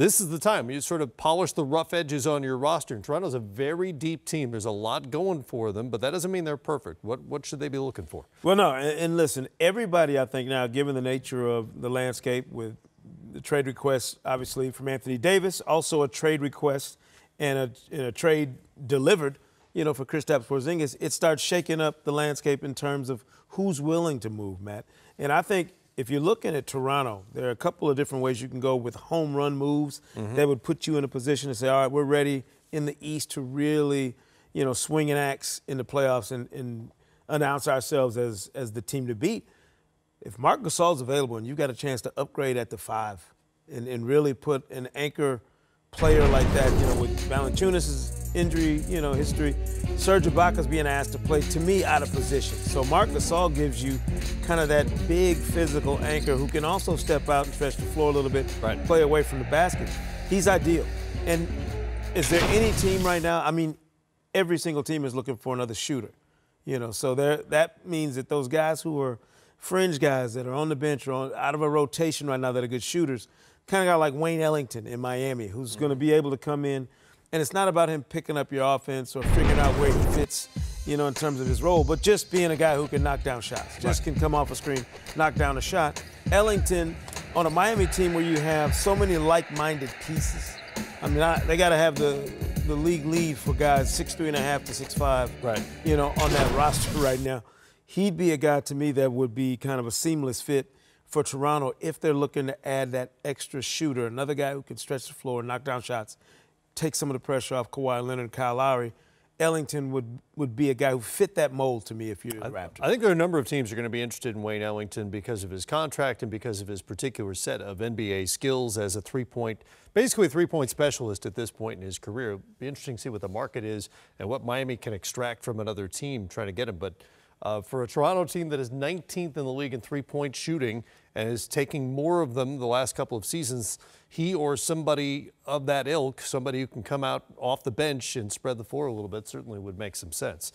this is the time. You sort of polish the rough edges on your roster. And Toronto's a very deep team. There's a lot going for them, but that doesn't mean they're perfect. What should they be looking for? Well, no, and listen, everybody, I think now, given the nature of the landscape with the trade request, obviously, from Anthony Davis, also a trade request and a trade delivered, for Kristaps Porzingis, it starts shaking up the landscape in terms of who's willing to move, Matt. And I think if you're looking at Toronto, there are a couple of different ways you can go with home run moves that would put you in a position to say, all right, we're ready in the East to really, swing an axe in the playoffs and announce ourselves as the team to beat. If Marc Gasol's available and you got a chance to upgrade at the 5 and really put an anchor player like that, with Valanciunas' injury, history, Serge Ibaka's being asked to play, to me, out of position. So Marc Gasol gives you kind of that big physical anchor who can also step out and stretch the floor a little bit, play away from the basket. He's ideal. And is there any team right now? I mean, every single team is looking for another shooter, so that means that those guys who are fringe guys that are on the bench or out of a rotation right now that are good shooters, kind of guy like Wayne Ellington in Miami, who's going to be able to come in. And it's not about him picking up your offense or figuring out where he fits, in terms of his role, but just being a guy who can knock down shots. Just can come off a screen, knock down a shot. Ellington, on a Miami team where you have so many like-minded pieces, I mean, they got to have the league lead for guys 6'3.5" to 6'5", on that roster right now. He'd be a guy to me that would be kind of a seamless fit for Toronto if they're looking to add that extra shooter, another guy who can stretch the floor, knock down shots, take some of the pressure off Kawhi Leonard and Kyle Lowry. Ellington would be a guy who fit that mold to me if you're the Raptors. I think there are a number of teams who are going to be interested in Wayne Ellington because of his contract and because of his particular set of NBA skills as a basically a three-point specialist at this point in his career. It'll be interesting to see what the market is and what Miami can extract from another team trying to get him. But for a Toronto team that is 19th in the league in three-point shooting and is taking more of them the last couple of seasons, he or somebody of that ilk, somebody who can come out off the bench and spread the floor a little bit, certainly would make some sense.